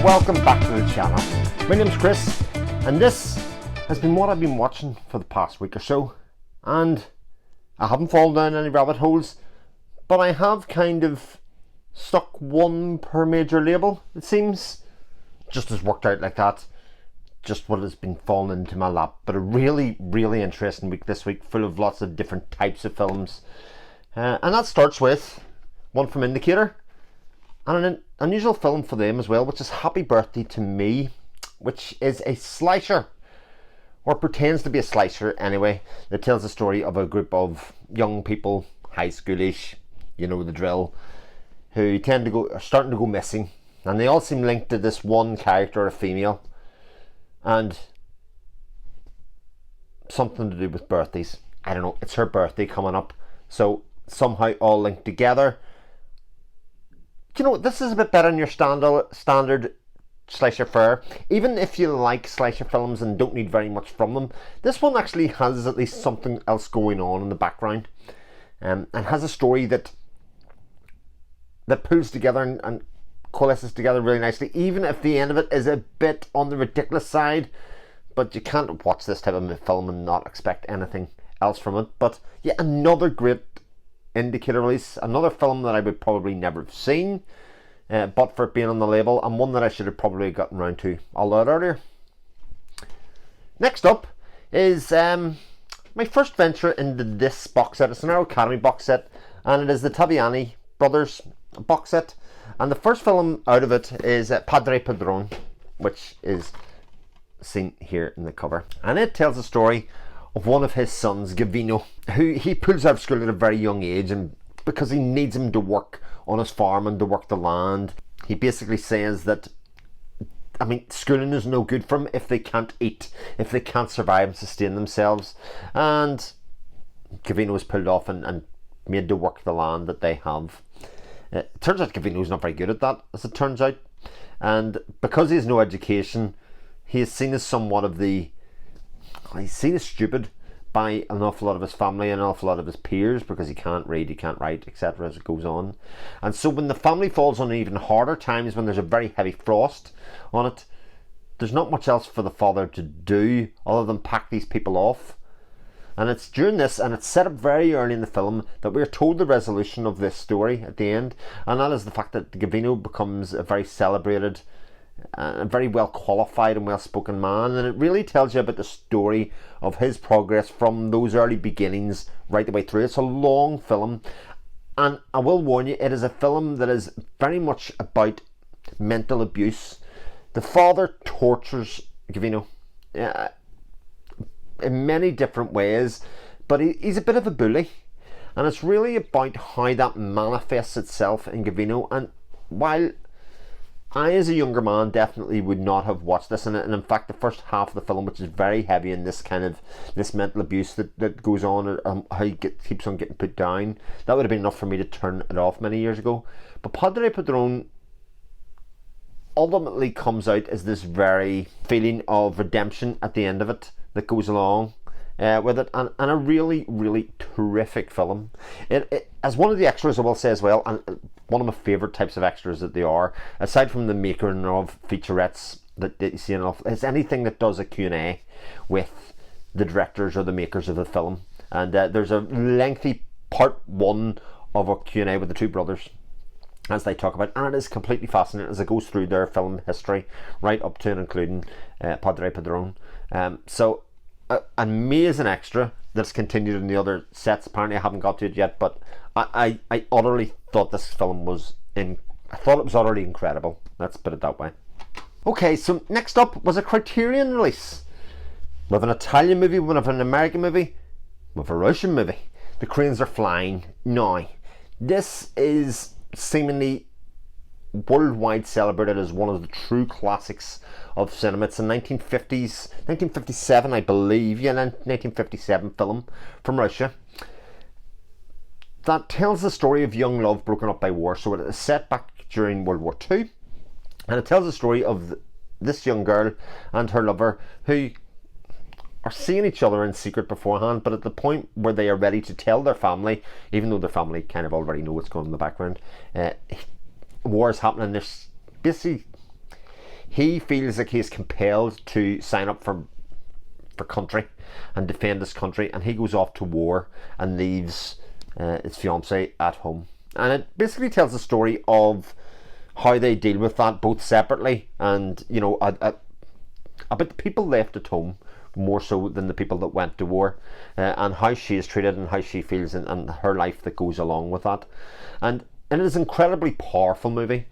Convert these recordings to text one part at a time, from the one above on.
welcome back to the channel. My name's Chris, and this has been what I've been watching for the past week or so, and I haven't fallen down any rabbit holes, but I have kind of stuck one per major label, it seems. Just has worked out like that, just what has been falling into my lap. But a really interesting week this week, full of lots of different types of films, and that starts with one from Indicator, and an unusual film for them as well, which is Happy Birthday to Me, which is a slasher, or pretends to be a slasher anyway, that tells the story of a group of young people, high schoolish, you know the drill, who are starting to go missing, and they all seem linked to this one character, a female, and something to do with birthdays. I don't know, it's her birthday coming up, so somehow all linked together. You know, this is a bit better than your standard slasher fare. Even if you like slasher films and don't need very much from them, this one actually has at least something else going on in the background, and has a story that pulls together and coalesces together really nicely, even if the end of it is a bit on the ridiculous side. But you can't watch this type of film and not expect anything else from it. But yeah, another great Indicator release, another film that I would probably never have seen, but for it being on the label, and one that I should have probably gotten around to a lot earlier. Next up is my first venture into this box set. It's an Arrow Academy box set, and it is the Taviani Brothers box set, and the first film out of it is Padre Pedro, which is seen here in the cover, and it tells the story of one of his sons, Gavino, who he pulls out of school at a very young age, and because he needs him to work on his farm and to work the land. He basically says that, I mean, schooling is no good for them if they can't eat, if they can't survive and sustain themselves. And Gavino is pulled off and made to work the land that they have. It turns out Gavino's not very good at that, as it turns out, and because he has no education, he is seen as somewhat of the, he's seen as stupid by an awful lot of his family and an awful lot of his peers, because he can't read, he can't write, etc. as it goes on. And so when the family falls on even harder times, when there's a very heavy frost on it, there's not much else for the father to do other than pack these people off. And it's during this, and it's set up very early in the film, that we're told the resolution of this story at the end, and that is the fact that Gavino becomes a very celebrated, a very well qualified and well spoken man, and it really tells you about the story of his progress from those early beginnings right the way through. It's a long film, and I will warn you, it is a film that is very much about mental abuse. The father tortures Gavino in many different ways, but he's a bit of a bully, and it's really about how that manifests itself in Gavino. And while I, as a younger man, definitely would not have watched this, and in fact the first half of the film, which is very heavy in this kind of this mental abuse that goes on, how he keeps on getting put down, that would have been enough for me to turn it off many years ago. But Padre Pedro ultimately comes out as this very feeling of redemption at the end of it that goes along with it, and a really terrific film. It as one of the extras, I will say as well, and one of my favourite types of extras that they are, aside from the making of featurettes that you see enough, is anything that does a Q&A with the directors or the makers of the film. And there's a lengthy part one of a Q&A with the two brothers as they talk about, and it is completely fascinating as it goes through their film history right up to and including Padre Pedro. So an amazing extra that's continued in the other sets. Apparently I haven't got to it yet, but I utterly thought this film was I thought it was utterly incredible. Let's put it that way. Okay, so next up was a Criterion release. We have an Italian movie, we have an American movie, we have a Russian movie. The Koreans Are Flying Nui. This is seemingly worldwide celebrated as one of the true classics of cinema. It's a 1957, I believe, 1957 film from Russia that tells the story of young love broken up by war. So it is set back during World War II, and it tells the story of this young girl and her lover who are seeing each other in secret beforehand, but at the point where they are ready to tell their family, even though their family kind of already know what's going on in the background, war is happening. There's basically, He feels like he's compelled to sign up for country and defend his country, and he goes off to war and leaves his fiancée at home. And it basically tells the story of how they deal with that, both separately and, you know, about the people left at home more so than the people that went to war, and how she is treated and how she feels, and her life that goes along with that. And it is an incredibly powerful movie.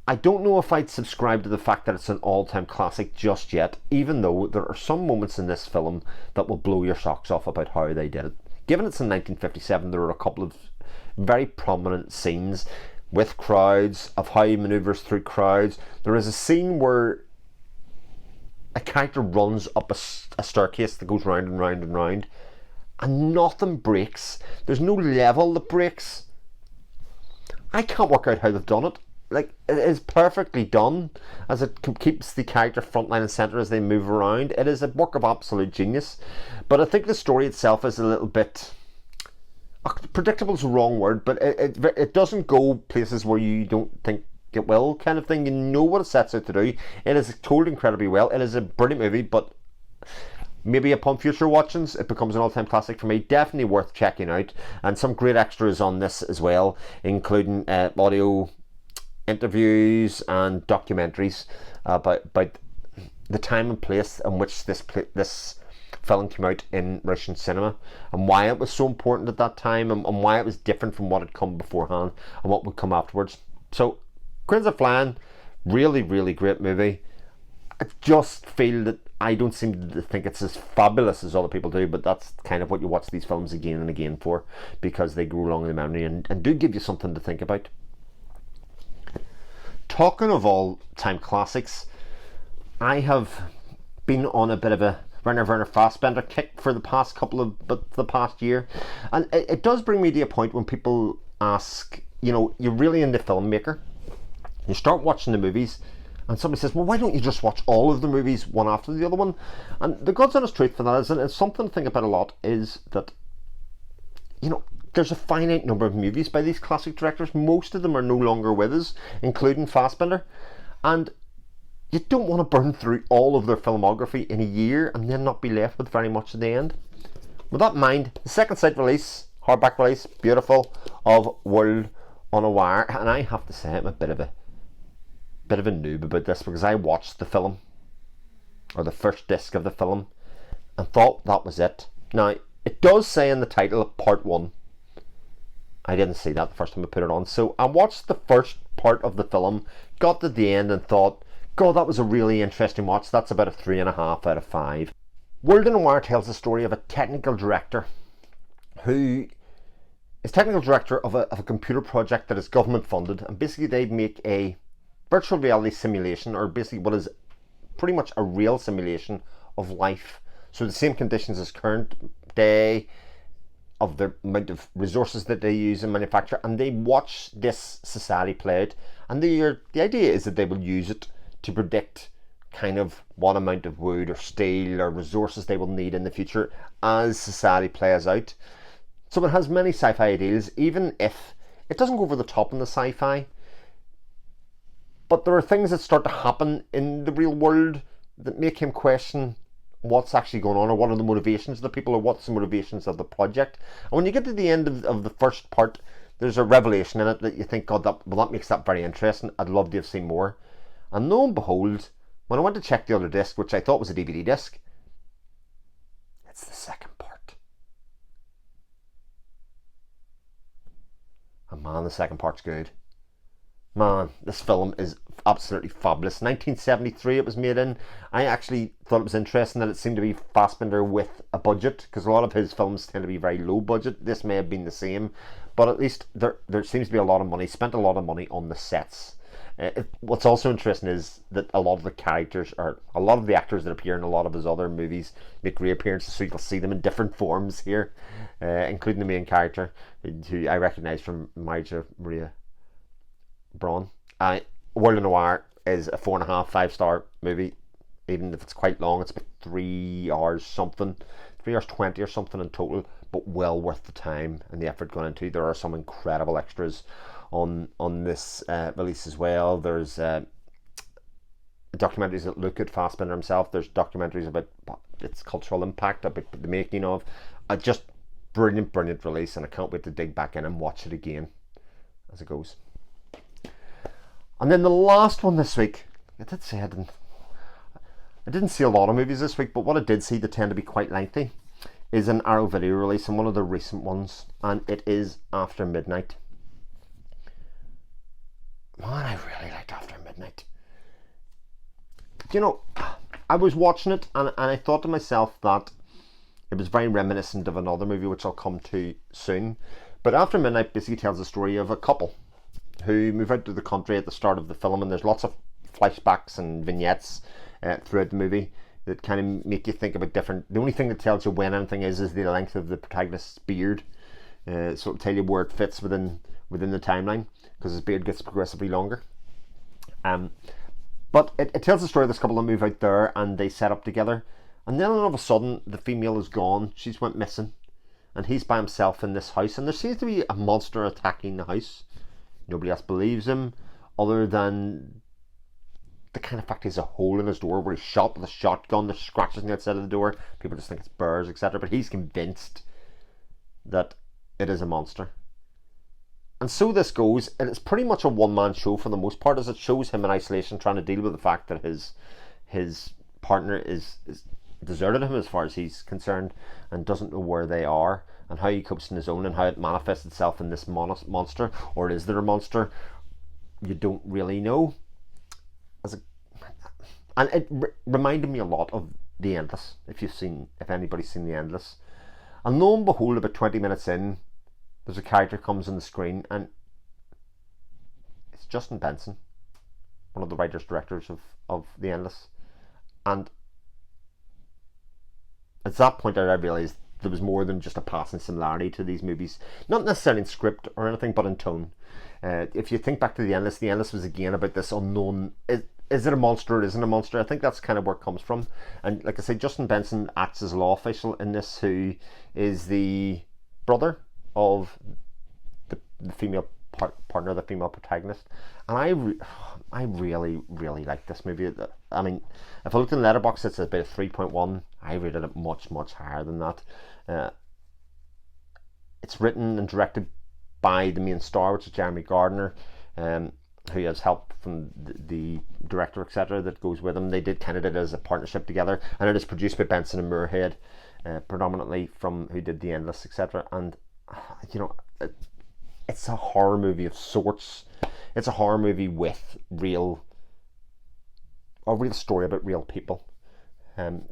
I don't know if I'd subscribe to the fact that it's an all-time classic just yet, even though there are some moments in this film that will blow your socks off about how they did it. Given it's in 1957, there are a couple of very prominent scenes with crowds, of how he manoeuvres through crowds. There is a scene where a character runs up a staircase that goes round and round and round, and nothing breaks. There's no level that breaks. I can't work out how they've done it. Like, it is perfectly done, as it keeps the character frontline and centre as they move around. It is a work of absolute genius. But I think the story itself is a little bit... predictable is the wrong word, but it doesn't go places where you don't think it will, kind of thing. You know what it sets out to do. It is told incredibly well. It is a brilliant movie, but maybe upon future watchings it becomes an all-time classic for me. Definitely worth checking out. And some great extras on this as well, including audio interviews and documentaries about the time and place in which this film came out in Russian cinema, and why it was so important at that time, and why it was different from what had come beforehand and what would come afterwards. So, Koreans Are Flying, really, really great movie. I just feel that I don't seem to think it's as fabulous as other people do, but that's kind of what you watch these films again and again for, because they go along in the memory and do give you something to think about. Talking of all-time classics, I have been on a bit of a Werner Fassbender kick for the past the past year, and it does bring me to a point when people ask, you know, you're really into filmmaker, you start watching the movies, and somebody says, well, why don't you just watch all of the movies one after the other one? And the God's honest truth for that is, and it's something to think about a lot, is that, you know, there's a finite number of movies by these classic directors. Most of them are no longer with us, including Fassbender, and you don't want to burn through all of their filmography in a year and then not be left with very much at the end. With that in mind, the second sight release, hardback release, beautiful, of World on a Wire, and I have to say I'm a bit of a noob about this, because I watched the film, or the first disc of the film, and thought that was it. Now, it does say in the title Part 1. I didn't see that the first time I put it on, so I watched the first part of the film, got to the end and thought, God, that was a really interesting watch. That's about a 3.5 out of 5. World on a Wire tells the story of a technical director who is technical director of a computer project that is government funded, and basically they make a virtual reality simulation, or basically what is pretty much a real simulation of life. So the same conditions as current day, of the amount of resources that they use and manufacture, and they watch this society play out, and the idea is that they will use it to predict kind of what amount of wood or steel or resources they will need in the future as society plays out. So it has many sci-fi ideals, even if it doesn't go over the top in the sci-fi, but there are things that start to happen in the real world that make him question what's actually going on, or what are the motivations of the people, or what's the motivations of the project. And when you get to the end of the first part, there's a revelation in it that you think, God, that makes that very interesting. I'd love to have seen more. And lo and behold, when I went to check the other disc, which I thought was a DVD disc, it's the second part. And man, the second part's good. Man, this film is absolutely fabulous. 1973 it was made in. I actually thought it was interesting that it seemed to be Fassbender with a budget, because a lot of his films tend to be very low budget. This may have been the same, but at least there seems to be a lot of money, spent a lot of money on the sets. What's also interesting is that a lot of the characters, or a lot of the actors that appear in a lot of his other movies, make reappearances, so you'll see them in different forms here, including the main character, who I recognise from Marriage of Maria Braun. World on a Wire is a 4.5, 5-star movie, even if it's quite long. It's about 3 hours something, 3 hours 20 or something in total, but well worth the time and the effort gone into. There are some incredible extras on this release as well. There's documentaries that look at Fassbinder himself. There's documentaries about its cultural impact, about the making of. Just brilliant release, and I can't wait to dig back in and watch it again as it goes. And then the last one this week, I did say I didn't see a lot of movies this week, but what I did see that tend to be quite lengthy is an Arrow Video release, and one of the recent ones, and it is After Midnight. Man, I really liked After Midnight. You know, I was watching it and I thought to myself that it was very reminiscent of another movie which I'll come to soon. But After Midnight basically tells the story of a couple who move out to the country at the start of the film, and there's lots of flashbacks and vignettes throughout the movie that kind of make you think about different. The only thing that tells you when anything is the length of the protagonist's beard. So it'll tell you where it fits within the timeline, because his beard gets progressively longer. But it tells the story of this couple that move out there and they set up together, and then all of a sudden the female is gone. She's went missing, and he's by himself in this house, and there seems to be a monster attacking the house. Nobody else believes him, other than the kind of fact he's a hole in his door where he's shot with a shotgun. There's scratches on the outside of the door. People just think it's birds, etc. But he's convinced that it is a monster. And so this goes, and it's pretty much a one-man show for the most part, as it shows him in isolation trying to deal with the fact that his partner is deserted him as far as he's concerned, and doesn't know where they are, and how he copes on his own, and how it manifests itself in this monster, or is there a monster? You don't really know. And it reminded me a lot of The Endless, if anybody's seen The Endless. And lo and behold, about 20 minutes in, there's a character comes on the screen, and it's Justin Benson, one of the writers directors of The Endless. And at that point I realised there was more than just a passing similarity to these movies, not necessarily in script or anything, but in tone. If you think back to The Endless was again about this unknown, is it a monster or isn't a monster? I think that's kind of where it comes from. And like I say, Justin Benson acts as a law official in this, who is the brother of the female partner, the female protagonist. And I really like this movie. I mean, if I looked in Letterboxd, it's about a 3.1. I rated it much higher than that. It's written and directed by the main star, which is Jeremy Gardner, who has help from the director, etc., that goes with him. They did kind of did it as a partnership together, and it is produced by Benson and Moorhead, predominantly from who did The Endless, etc. And you know, it's a horror movie of sorts. It's a horror movie with a real story about real people.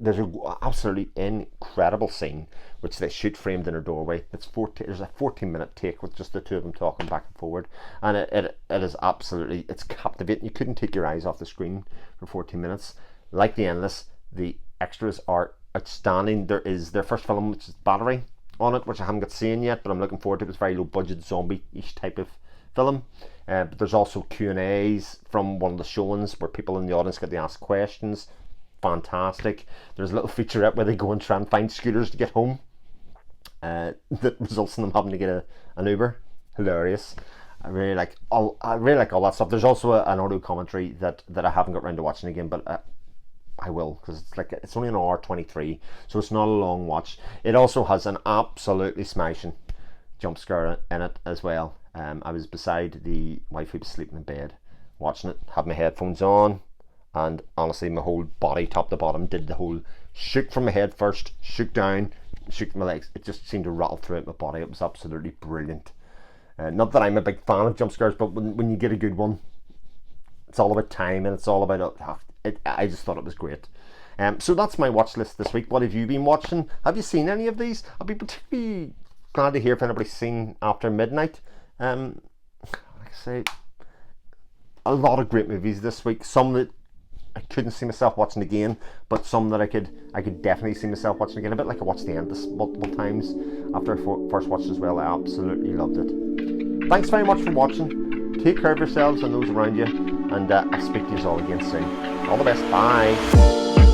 There's an absolutely incredible scene which they shoot framed in her doorway. There's a 14-minute take with just the two of them talking back and forward, and it is absolutely, it's captivating. You couldn't take your eyes off the screen for 14 minutes. Like The Endless, the extras are outstanding. There is their first film, which is Battery, on it, which I haven't got seen yet, but I'm looking forward to it. It's very low budget zombie-ish type of film. But there's also Q&As from one of the showings where people in the audience get to ask questions. Fantastic. There's a little featurette where they go and try and find scooters to get home, that results in them having to get an Uber. Hilarious. I really like all that stuff. There's also an audio commentary that I haven't got around to watching again, but I will, because it's only an hour 23, so it's not a long watch. It also has an absolutely smashing jump scare in it as well. I was beside the wife who was sleeping in bed watching it, had my headphones on, and honestly my whole body top to bottom did the whole shook from my head first, shook down, shook my legs. It just seemed to rattle throughout my body. It was absolutely brilliant. Not that I'm a big fan of jump scares, but when you get a good one, it's all about time, and it's all about I just thought it was great. So that's my watch list this week. What have you been watching? Have you seen any of these? I'd be particularly glad to hear if anybody's seen After Midnight. Like I say, a lot of great movies this week. Some that I couldn't see myself watching again, but some that I could definitely see myself watching again. A bit like I watched The Endless multiple times after I first watched as well. I absolutely loved it. Thanks very much for watching. Take care of yourselves and those around you, and I'll speak to you all again soon. All the best. Bye.